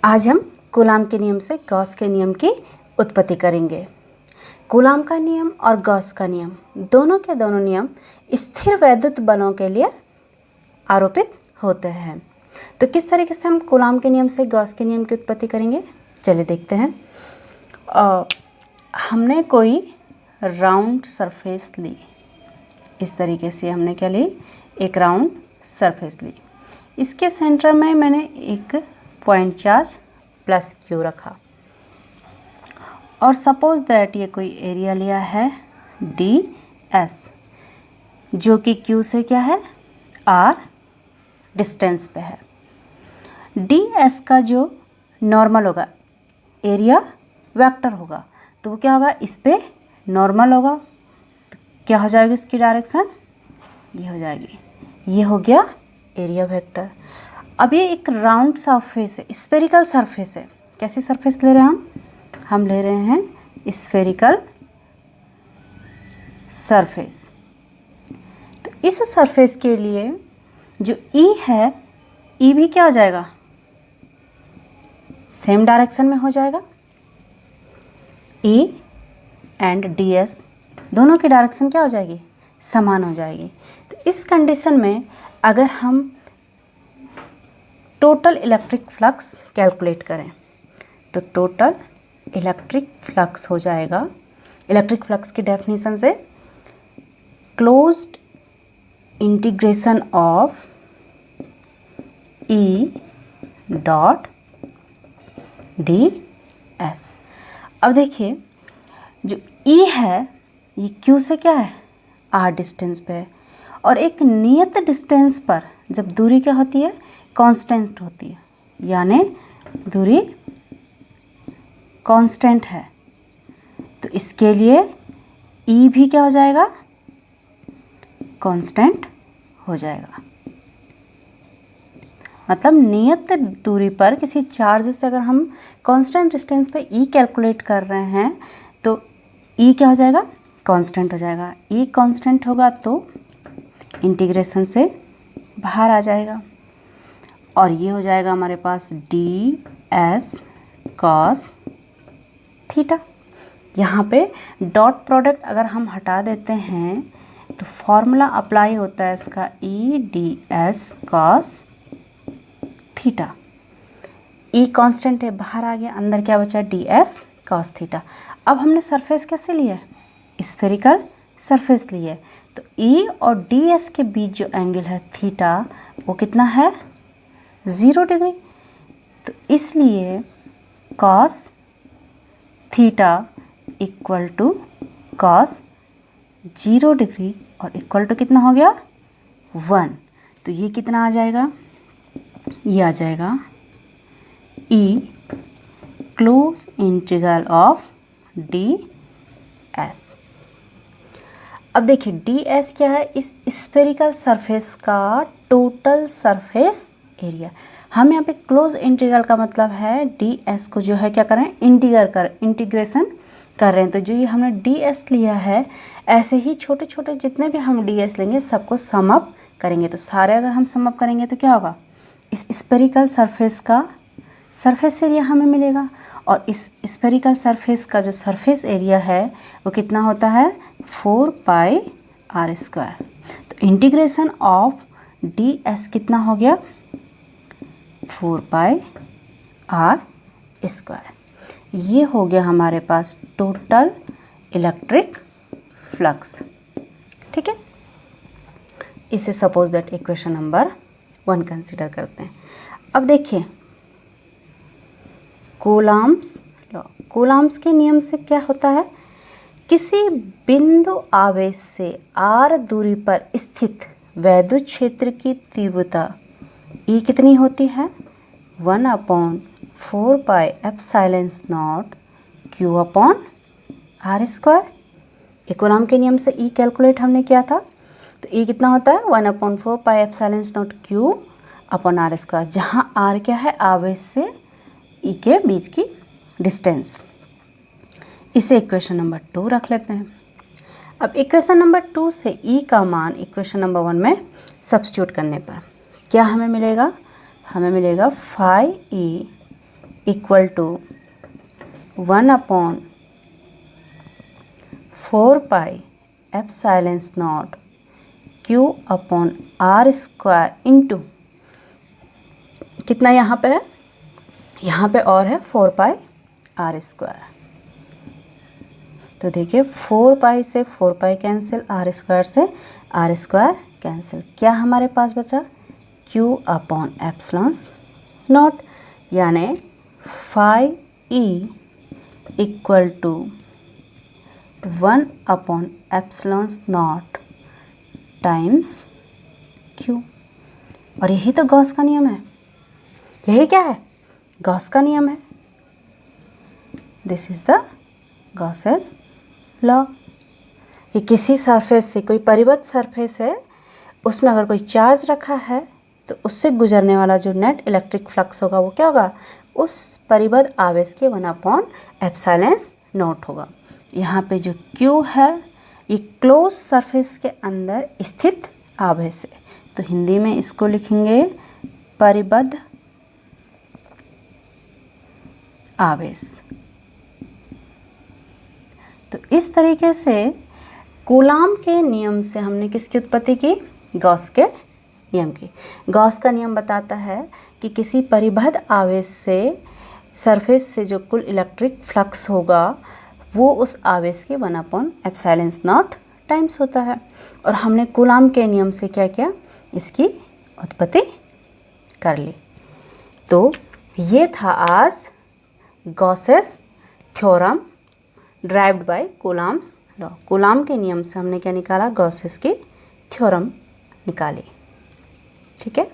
आज हम कूलाम के नियम से गॉस के नियम की उत्पत्ति करेंगे। कूलाम का नियम और गॉस का नियम दोनों के दोनों नियम स्थिर वैद्युत बलों के लिए आरोपित होते हैं। तो किस तरीके से हम कूलाम के नियम से गॉस के नियम की उत्पत्ति करेंगे, चलिए देखते हैं। हमने कोई राउंड सरफेस ली, इस तरीके से हमने क्या ली, एक राउंड सरफेस ली। इसके सेंटर में मैंने एक पॉइंट चार्ज प्लस क्यू रखा और सपोज दैट ये कोई एरिया लिया है डी एस, जो कि क्यू से क्या है, आर डिस्टेंस पे है। डी एस का जो नॉर्मल होगा, एरिया वेक्टर होगा, तो वो क्या होगा, इस पे नॉर्मल होगा, तो क्या हो जाएगी इसकी डायरेक्शन, ये हो जाएगी, ये हो गया एरिया वेक्टर। अब ये एक राउंड सरफेस है, स्फेरिकल सरफेस है। कैसी सरफेस ले रहे हैं हम ले रहे हैं स्फेरिकल सरफेस। तो इस सरफेस के लिए जो ई है, ई भी क्या हो जाएगा, सेम डायरेक्शन में हो जाएगा। ई एंड डी एस दोनों की डायरेक्शन क्या हो जाएगी, समान हो जाएगी। तो इस कंडीशन में अगर हम टोटल इलेक्ट्रिक फ्लक्स कैलकुलेट करें तो टोटल इलेक्ट्रिक फ्लक्स हो जाएगा, इलेक्ट्रिक फ्लक्स की डेफिनेशन से closed integration of E dot D S. अब देखिए जो ई है ये क्यू से क्या है, आर डिस्टेंस पे है, और एक नियत डिस्टेंस पर जब दूरी क्या होती है, कांस्टेंट होती है, यानी दूरी कांस्टेंट है, तो इसके लिए ई भी क्या हो जाएगा, कांस्टेंट हो जाएगा। मतलब नियत दूरी पर किसी चार्ज से अगर हम कांस्टेंट डिस्टेंस पे ई कैलकुलेट कर रहे हैं तो ई क्या हो जाएगा, कांस्टेंट हो जाएगा। ई कांस्टेंट होगा तो इंटीग्रेशन से बाहर आ जाएगा और ये हो जाएगा हमारे पास डी एस कॉस थीटा। यहाँ पे डॉट प्रोडक्ट अगर हम हटा देते हैं तो फॉर्मूला अप्लाई होता है इसका, E D S cos theta. E constant है, बाहर आ गया, अंदर क्या बचा, डी एस कॉस थीटा। अब हमने सरफेस कैसे लिया है, स्फेरिकल सरफेस ली है, तो ई और डी एस के बीच जो एंगल है थीटा वो कितना है, 0 डिग्री। तो इसलिए cos theta equal to cos 0 degree और इक्वल टू कितना हो गया, 1। तो ये कितना आ जाएगा, ये आ जाएगा E close integral of D S. अब देखिए डी एस क्या है, इस स्फेरिकल सरफेस का टोटल सरफेस एरिया। हम यहाँ पे क्लोज इंटीग्रल का मतलब है डी एस को जो है क्या करें, इंटीग्रेशन कर रहे हैं। तो जो ये हमने डी एस लिया है, ऐसे ही छोटे छोटे जितने भी हम डी एस लेंगे सबको सम अप करेंगे। तो सारे अगर हम सम अप करेंगे तो क्या होगा, इस स्फेरिकल सरफेस का सरफेस एरिया हमें मिलेगा, और इस स्फेरिकल सरफेस का जो सरफेस एरिया है वो कितना होता है, 4 पाई आर स्क्वायर। तो इंटीग्रेशन ऑफ डी एस कितना हो गया, 4 पाई आर स्क्वायर। ये हो गया हमारे पास टोटल इलेक्ट्रिक फ्लक्स। ठीक है, इसे suppose that equation number 1 consider करते हैं। अब देखिए कूलाम्स के नियम से क्या होता है, किसी बिंदु आवेश से r दूरी पर स्थित वैद्युत क्षेत्र की तीव्रता E कितनी होती है, 1/4 pi epsilon not Q upon R square. Coulomb के नियम से E कैलकुलेट हमने किया था, तो E कितना होता है, 1/4 pi epsilon not Q upon R square, जहाँ R क्या है, आवेश से E के बीच की डिस्टेंस। इसे इक्वेशन नंबर 2 रख लेते हैं। अब इक्वेशन नंबर 2 से E का मान इक्वेशन नंबर 1 में सब्स्टिट्यूट करने पर क्या हमें मिलेगा, हमें मिलेगा 5E equal to 1/4 epsilon not Q upon R square into कितना यहाँ पे है, यहाँ पे और है 4 R स्क्वायर। तो देखिए 4 से 4 कैंसिल, R स्क्वायर से R स्क्वायर कैंसिल, क्या हमारे पास बचा Q अपॉन एप्सिलॉन नॉट, यानी 5E equal to 1 epsilon not times Q। और यही तो गॉस का नियम है, यही क्या है, गॉस का नियम है। This is the Gauss's law. ये किसी सरफेस से, कोई परिबद्ध सरफेस है, उसमें अगर कोई चार्ज रखा है तो उससे गुजरने वाला जो नेट इलेक्ट्रिक फ्लक्स होगा वो क्या होगा, उस परिबद्ध आवेश के 1/एप्सिलॉन नॉट होगा। यहाँ पे जो Q है ये क्लोज सरफेस के अंदर स्थित आवेश है, तो हिंदी में इसको लिखेंगे परिबद्ध आवेश। तो इस तरीके से कूलाम के नियम से हमने किसकी उत्पत्ति की, गॉस के नियम की। गॉस का नियम बताता है कि किसी परिबद्ध आवेश से सरफेस से जो कुल इलेक्ट्रिक फ्लक्स होगा वो उस आवेश के 1/एप्सिलॉन नॉट टाइम्स होता है। और हमने कूलाम के नियम से क्या किया, इसकी उत्पत्ति कर ली। तो ये था आज Gauss's theorem derived by Coulomb's law. Coulomb के नियम से हमने क्या निकाला, गॉसेस की थ्योरम निकाली। ठीक है।